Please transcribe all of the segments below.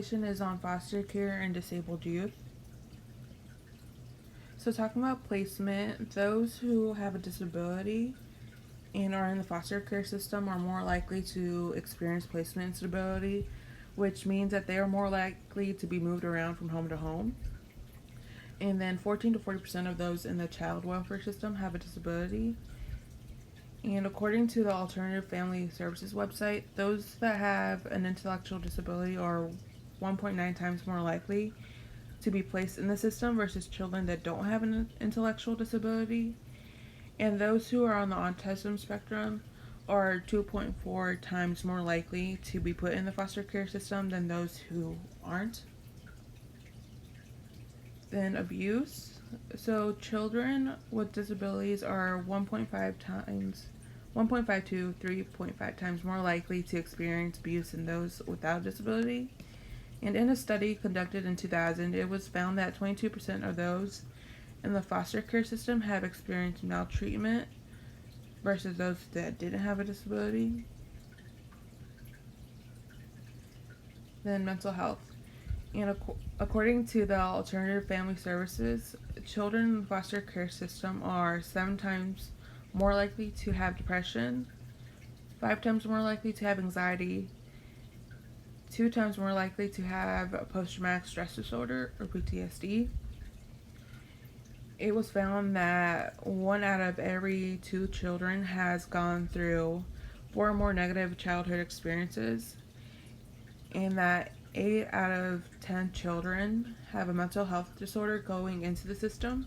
Is on foster care and disabled youth. So talking about placement, those who have a disability and are in the foster care system are more likely to experience placement instability, which means that they are more likely to be moved around from home to home. And then 14 to 40% of those in the child welfare system have a disability. And according to the Alternative Family Services website, those that have an intellectual disability are 1.9 times more likely to be placed in the system versus children that don't have an intellectual disability. And those who are on the autism spectrum are 2.4 times more likely to be put in the foster care system than those who aren't. Then abuse. So children with disabilities are 1.5 to 3.5 times more likely to experience abuse than those without disability. And in a study conducted in 2000, it was found that 22% of those in the foster care system have experienced maltreatment versus those that didn't have a disability. Then mental health. And according to the Alternative Family Services, children in the foster care system are 7 times more likely to have depression, 5 times more likely to have anxiety, 2 times more likely to have post-traumatic stress disorder or PTSD. It was found that 1 out of every 2 children has gone through 4 or more negative childhood experiences, and that 8 out of 10 children have a mental health disorder going into the system.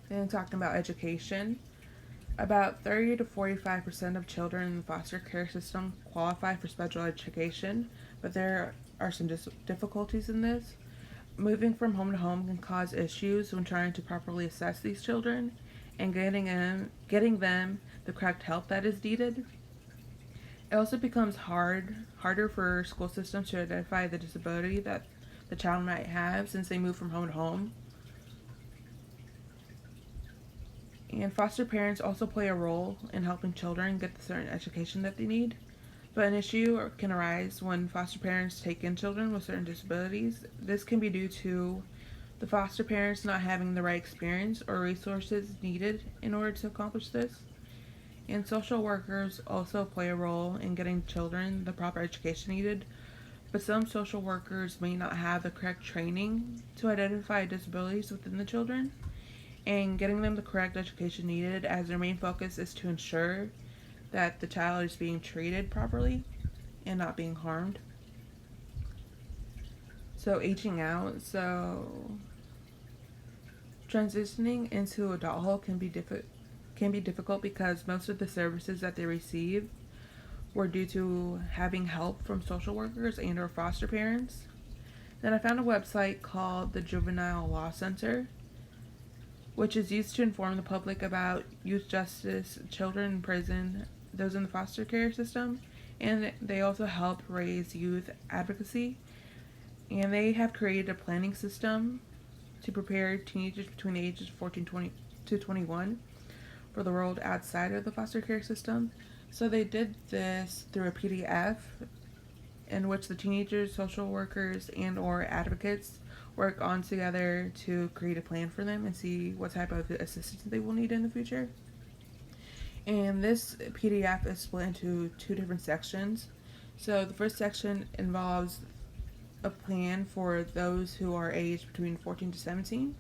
Then talking about education, about 30 to 45% of children in the foster care system qualify for special education, but there are some difficulties in this. Moving from home to home can cause issues when trying to properly assess these children and getting them the correct help that is needed. It also becomes harder for school systems to identify the disability that the child might have since they move from home to home. And foster parents also play a role in helping children get the certain education that they need. But an issue can arise when foster parents take in children with certain disabilities. This can be due to the foster parents not having the right experience or resources needed in order to accomplish this. And social workers also play a role in getting children the proper education needed, but some social workers may not have the correct training to identify disabilities within the children and getting them the correct education needed, as their main focus is to ensure that the child is being treated properly and not being harmed. So aging out, transitioning into adulthood can be difficult because most of the services that they receive were due to having help from social workers and or foster parents. Then I found a website called the Juvenile Law Center, which is used to inform the public about youth justice, children in prison, those in the foster care system, and they also help raise youth advocacy. And they have created a planning system to prepare teenagers between the ages of 14 to 21 for the world outside of the foster care system. So they did this through a PDF in which the teenagers, social workers, and or advocates work on together to create a plan for them and see what type of assistance they will need in the future. And this PDF is split into 2 different sections. So the first section involves a plan for those who are aged between 14 to 17.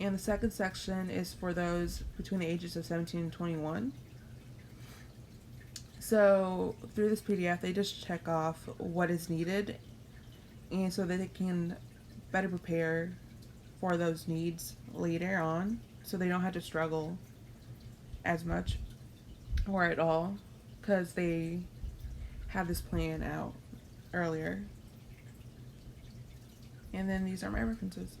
And the second section is for those between the ages of 17 and 21. So through this PDF, they just check off what is needed, and so that they can better prepare for those needs later on, so they don't have to struggle as much or at all, because they have this plan out earlier. And then these are my references.